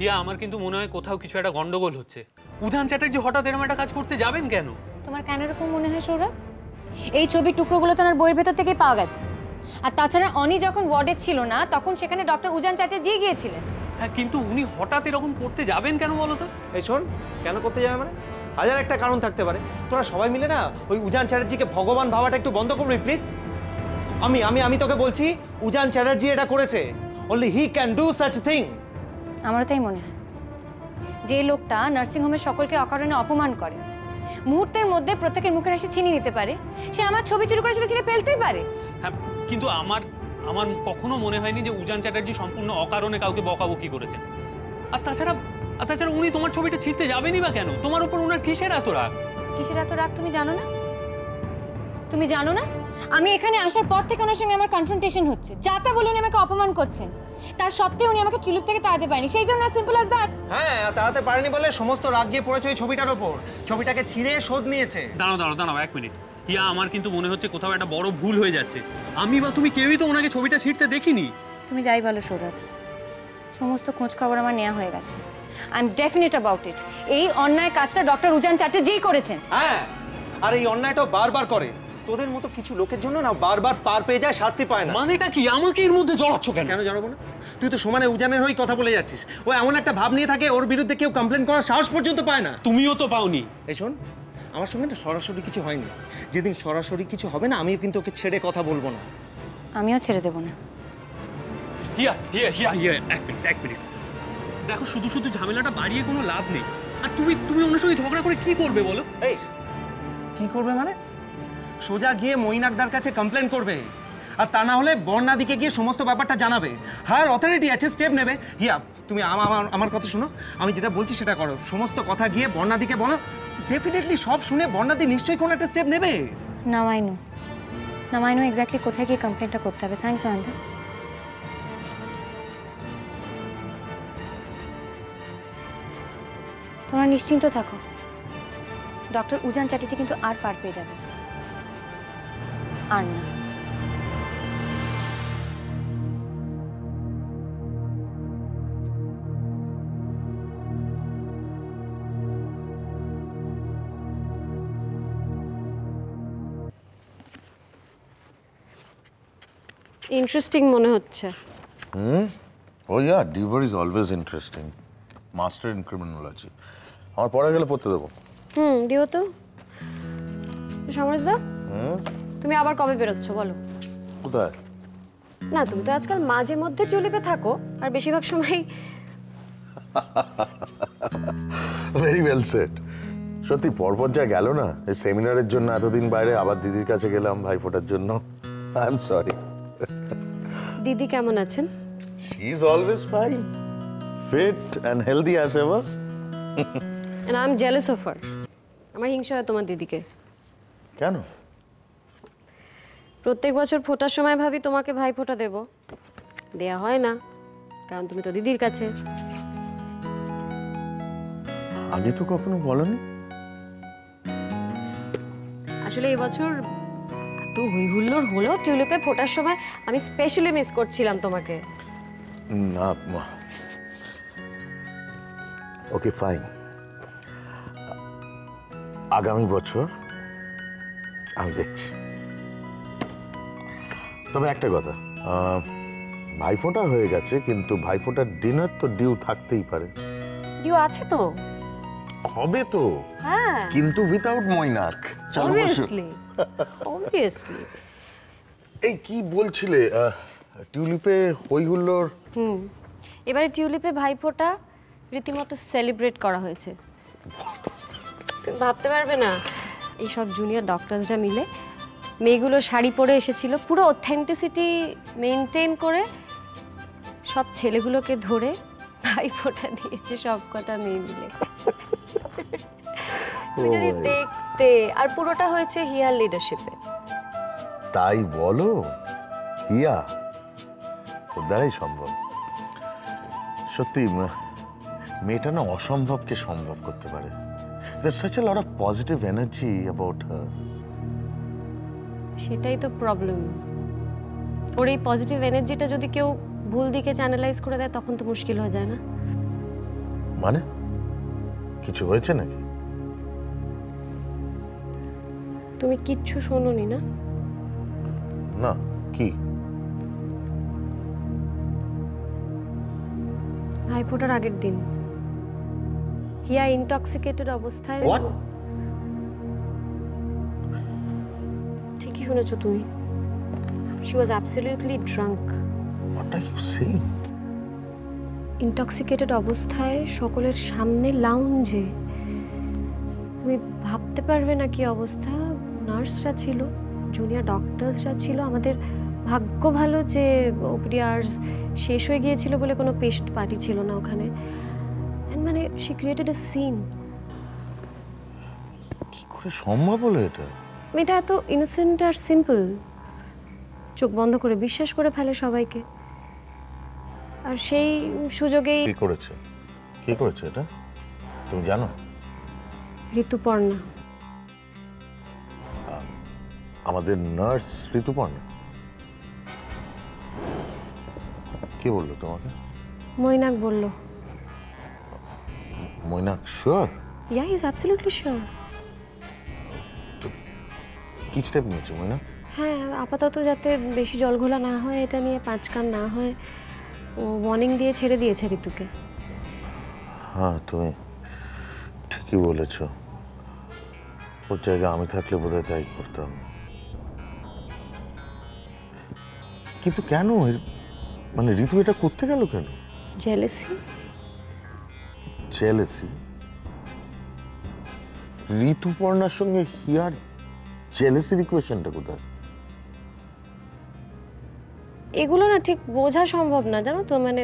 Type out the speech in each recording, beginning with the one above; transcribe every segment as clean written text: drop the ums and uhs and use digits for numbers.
হিয়া, আমার কিন্তু মনে হয় কোথাও কিছু একটা গন্ডগোল হচ্ছে। উজান চ্যাটার্জি হঠাৎ এরকম একটা কাজ করতে যাবেন কেন? তোমার কেন এরকম মনে হয় সৌরভ? এই ছবির টুকরোগুলো তো ওনার বইয়ের ভেতর থেকেই পাওয়া গেছে। আর তাছাড়া অনি যখন ওয়ার্ডে ছিল না তখন সেখানে ডক্টর উজান চ্যাটার্জি গিয়েছিলেন। হ্যাঁ, কিন্তু উনি হঠাৎ এরকম করতে যাবেন কেন বলো তো? এই শোন, কেন করতে যাবে মানে? হাজার একটা কারণ থাকতে পারে। তোরা সবাই মিলে না ওই উজান চ্যাটার্জিকে ভগবান ভাবাটা একটু বন্ধ করবি প্লিজ। আমি আমি আমি তোকে বলছি, উজান চ্যাটার্জি এটা করেছে। Only he can do such thing. আমারও তাই মনে হয়। যে লোকটা নার্সিংহোমের সকলকে অকারণে অপমান করে, মুহূর্তের মধ্যে প্রত্যেকের মুখের হাসি ছিনিয়ে নিতে পারে, সে আমার ছবি চুরি করে সেটা ছিঁড়ে ফেলতেই পারে। হ্যাঁ, কিন্তু আমার কখনো মনে হয়নি যে উজান চ্যাটার্জি সম্পূর্ণ অকারণে কাউকে বকাবকি করেছেন। আর তাছাড়া উনি তোমার ছবিটা ছিঁড়তে যাবেনই বা কেন? তোমার উপর ওনার কিসের এত রাগ? কিসের এত রাগ তুমি জানো না? তুমি জানো না আমি এখানে আসার পর থেকে ওনার সঙ্গে আমার কনফ্রন্টেশন হচ্ছে। যা তা বলে উনি আমাকে অপমান করছেন, তার সত্ত্বেও উনি আমাকে টিউলিপ থেকে তাড়াতে পারেনি। সেই জন্য সিম্পল অ্যাজ দ্যাট। হ্যাঁ, তাড়াতে পারেনি বলে সমস্ত রাগ গিয়ে পড়েছে ওই ছবিটার ওপর। ছবিটাকে ছিঁড়ে শোধ নিয়েছে। দাঁড়াও 1 মিনিট। হিয়া, আমার কিন্তু মনে হচ্ছে কোথাও একটা বড় ভুল হয়ে যাচ্ছে। আমি বা তুমি কেউই তো ওনাকে ছবিটা ছিঁড়তে দেখিনি। তুমি যাই বলো সৌরভ, সমস্ত খোঁজ খবর আমার নেওয়া হয়ে গেছে। I am definite about it. এই অন্যায় কাজটা ডক্টর উজান চ্যাটার্জিই করেছেন। হ্যাঁ, আর এই অন্যায়টাও বারবার করে। তোদের মতো কিছু লোকের জন্য না বারবার পার পেয়ে যায়, শাস্তি পায় না। মানেটা কি? আমাকে এর মধ্যে জড়াচ্ছ কেন? কেন জড়াবো না? তুই তো সমানে উজানের হয়ে কথা বলে যাচ্ছিস। ও এমন একটা ভাব নিয়ে থাকে, ওর বিরুদ্ধে কেউ কমপ্লেন করার সাহস পর্যন্ত পায় না। তুমিও তো পাওনি। এই শোন, আমার সঙ্গে না সরাসরি কিছু হয়নি। যেদিন সরাসরি কিছু হবে না, আমিও কিন্তু ওকে ছেড়ে কথা বলবো না। আমিও ছেড়ে দেবো না। হিয়া, এক মিনিট। দেখো, শুধু ঝামেলাটা বাড়িয়ে কোনো লাভ নেই। আর তুমি ওনার সঙ্গে ঝগড়া করে কি করবে বলো? এই কি করবে মানে? সোজা গিয়ে মইনাকদার কাছে কমপ্লেন করবে। আর তা না হলে বর্ণাদিকে গিয়ে সমস্ত ব্যাপারটা জানাবে। হায়ার অথরিটি আছে, স্টেপ নেবে। হিয়া, তুমি আমার কথা শোনো। আমি যেটা বলছি সেটা করো। সমস্ত কথা গিয়ে বর্ণাদিকে বলো। ডেফিনেটলি সব শুনে বর্ণাদি নিশ্চয়ই কোনো একটা স্টেপ নেবে। নাও আই নো এক্স্যাক্টলি কোথায় গিয়ে কমপ্লেনটা করতে হবে। থ্যাঙ্কস অয়ন্তা। তোমরা নিশ্চিন্ত থাকো, ডক্টর উজান চ্যাটার্জি কিন্তু আর পার পেয়ে যাবে আর না। ইন্টারেস্টিং মনে হচ্ছে। Oh yeah, divorce is always interesting. Master in criminology. আমার পড়া গেলে পড়তে দেবো। দিও তো। সমরদা, তুমি আবার কবে বেরোচ্ছ বলো? কোথায়? না, তুমি তো আজকাল মাঝে মধ্যে টিউলিপে থাকো, আর বেশিরভাগ সময়। Very well said. সত্যি পরপর যা গেল না, এই সেমিনারের জন্য এতদিন বাইরে, আবার দিদির কাছে গেলাম ভাইফোঁটার জন্য। I am sorry. দিদি কেমন আছেন? She is always fine, fit and healthy as ever. And I am jealous of her. আমার হিংসা হয় তোমার দিদিকে। কেন? প্রত্যেক বছর ফোটার সময় ভাবি তোমাকে ভাই ফোঁটা দেব, দেয়া হয় না, কারণ তুমি তো দিদির কাছে। আগে তো কখনো বলনি। আসলে এবছর এত হই হুল্লোড় হলো টিউলিপে ফোটার সময়, আমি স্পেশালি মিস করছিলাম তোমাকে। না, ওকে ফাইন। আগামী বছর আমি দেখছি। তবে একটা কথা, ভাইফোঁটা হয়ে গেছে, কিন্তু ভাইফোঁটার ডিনার তো ডিউ থাকতেই পারে। ডিউ আছে তো? হবে তো, হ্যাঁ, কিন্তু উইথাউট মইনাক। অবভিয়াসলি। এই কি বলছিলে, টিউলিপে হই হুল্লোড়? এবারে টিউলিপে ভাইফোঁটা রীতিমতো সেলিব্রেট করা হয়েছে। তুমি ভাবতে পারবে না, এই সব জুনিয়র ডক্টরসরা মিলে মেয়েগুলো শাড়ি পরে এসেছিল, পুরো অথেন্টিসিটি মেনটেন করে সব ছেলেগুলোকে ধরে ভাইফোঁটা দিয়েছে সব কটা মেয়ে মিলে। তুমি যদি দেখতে, আর পুরোটা হয়েছে হিয়ার লিডারশিপে। তাই বলো? হিয়া ওর দ্বারাই সম্ভব। সত্যি মেয়েটা না অসম্ভবকে সম্ভব করতে পারে। There's such a lot of positive energy about her. সেটাই তো প্রবলেম। ওর এই পজিটিভ এনার্জিটা যদি কেউ ভুল দিকে চ্যানেলাইজ করে দেয়, তখন তো মুশকিল হয়ে যায় না? মানে কিছু হয়েছে নাকি? তুমি কিচ্ছু শোনোনি না? না, কি? ভাইফোঁটার আগের দিন হিয়া ইনটক্সিকেটেড অবস্থায়। What? ঠিকই শুনেছো তুমি। She was absolutely drunk. What are you saying? Intoxicated অবস্থায় সকলের সামনে লাউঞ্জে। তুমি ভাবতে পারবে না কি অবস্থা। নার্সরা ছিল, জুনিয়র ডক্টরসরা ছিল। আমাদের ভাগ্য ভালো যে ওপিডি আওয়ার্স শেষ হয়ে গিয়েছিল বলে কোনো পেশেন্ট পার্টি ছিল না ওখানে। মানে শি ক্রিয়েটেড এ সিন। কি করে সম্ভব হলো এটা? এটা এত ইনোসেন্ট আর সিম্পল, চোখ বন্ধ করে বিশ্বাস করে ফেলে সবাইকে। আর সেই সুযোগেই কি করেছে? কি করেছে এটা তুমি জানো? ঋতুপর্ণা, আমাদের নার্স ঋতুপর্ণা। কে বললো তোমাকে? মৈনাক বলল। Mainak sure? Yeah, is absolutely sure. কি স্টেপ নিয়েছে মৈনাক? হ্যাঁ, আপাতত যাতে বেশি জলঘোলা না হয়, এটা নিয়ে পাঁচকান না হয়, ও ওয়ার্নিং দিয়ে ছেড়ে দিয়েছে ঋতুকে। হ্যাঁ, তুমি ঠিকই বলেছ। ওর জায়গায় আমি থাকলে বোধহয় তাই করতাম। কিন্তু কেন মানে ঋতু এটা করতে গেল কেন? জেলেসি। জেলেসি? ঋতুপর্ণার সঙ্গে হিয়ার জেলেসির ইকুয়েশনটা কোথায়? এগুলো না ঠিক বোঝা সম্ভব না, জানো তো। মানে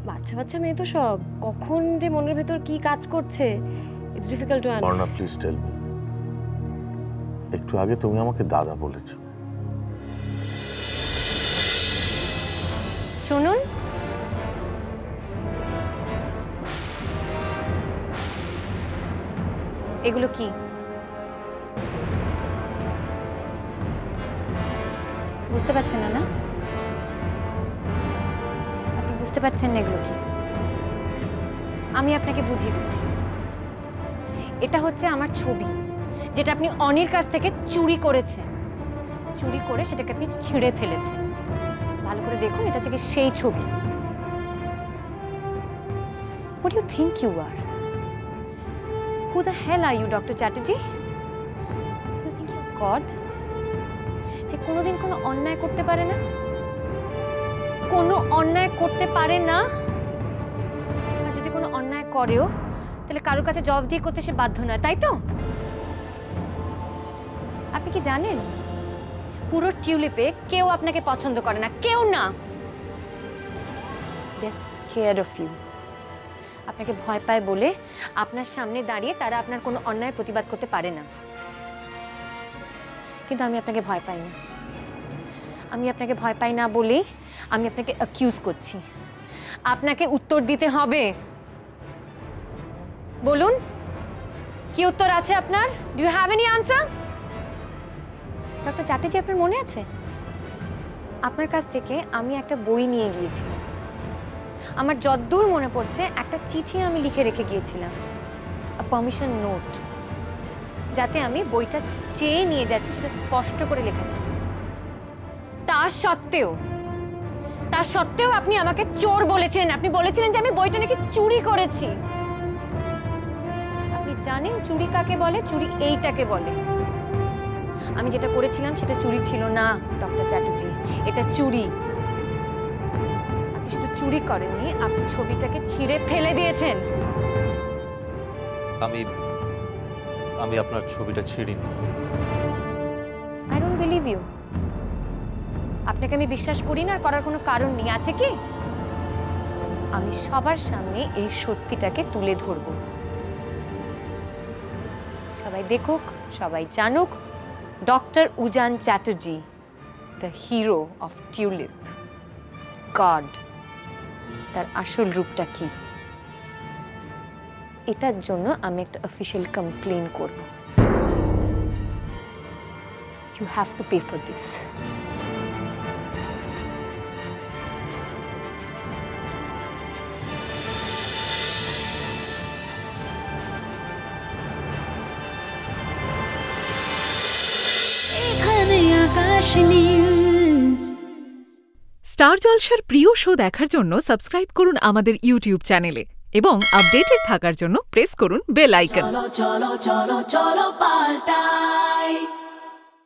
বাচ্চা বাচ্চা মেয়ে তো সব, কখন যে মনের ভেতর কি কাজ করছে, it's difficult to understand. Parna, please tell me. একটু আগে তুমি আমাকে দাদা বলেছো। শুনুন, এগুলো কি? বুঝতে পারছেন না? আপনি বুঝতে পারছেন না এগুলো কি? আমি আপনাকে বুঝিয়ে দিচ্ছি। এটা হচ্ছে আমার ছবি, যেটা আপনি অনির কাছ থেকে চুরি করেছেন। চুরি করে সেটাকে আপনি ছিঁড়ে ফেলেছেন। ভালো করে দেখুন, এটা থেকে সেই ছবি। What do you think you are? Who the hell are you, Dr. Chatterjee? You think you're God? যে কোনোদিন কোনো অন্যায় করতে পারে না, কোনো অন্যায় করতে পারে না। আর যদি কোনো অন্যায় করেও, তাহলে কারোর কাছে জবাবদিহি করতে সে বাধ্য নয়, তাই তো? আপনি কি জানেন, পুরো টিউলিপে কেউ আপনাকে পছন্দ করে না, কেউ না। They are scared of you. আপনাকে ভয় পায় বলে আপনার সামনে দাঁড়িয়ে তারা আপনার কোনো অন্যায়ের প্রতিবাদ করতে পারে না। কিন্তু আমি আপনাকে ভয় পাই না। আমি আপনাকে ভয় পাই না বলেই আমি আপনাকে অ্যাকিউজ করছি। আপনাকে উত্তর দিতে হবে। বলুন, কি উত্তর আছে আপনার? Do you have any answer? Doctor Chatterjee, আপনার মনে আছে আপনার কাছ থেকে আমি একটা বই নিয়ে গিয়েছিলাম? আমার যতদূর মনে পড়ছে, একটা চিঠি আমি লিখে রেখে গিয়েছিলাম, পারমিশন নোট, যাতে আমি বইটা চেয়ে নিয়ে যাচ্ছি সেটা স্পষ্ট করে লেখা ছিল। তার সত্ত্বেও আপনি আমাকে চোর বলেছিলেন। আপনি বলেছিলেন যে আমি বইটা নাকি চুরি করেছি। আপনি জানেন চুরি কাকে বলে? চুরি এইটাকে বলে। আমি যেটা করেছিলাম সেটা চুরি ছিল না ডক্টর চ্যাটার্জি, এটা চুরি। আপনি শুধু চুরি করেননি, আপনি ছবিটাকে ছিঁড়ে ফেলে দিয়েছেন। আমি আপনার ছবিটা ছিঁড়িনি। I don't believe you. আপনাকে আমি বিশ্বাস করি না, আর করার কোনো কারণ নেই। আছে কি? আমি সবার সামনে এই সত্যিটাকে তুলে ধরব। সবাই দেখুক, সবাই জানুক, doctor Ujan Chatterjee, the hero of Tulip, God, তার আসল রূপটা কি। এটার জন্য আমি একটা অফিশিয়াল কমপ্লেন করব। You have to pay for this. আকাশ নীল। স্টার জলসার প্রিয় শো দেখার জন্য সাবস্ক্রাইব করুন আমাদের ইউটিউব চ্যানেলে এবং আপডেটেড থাকার জন্য প্রেস করুন বেল আইকন। চলো চলো চলো চলো পাল্টাই।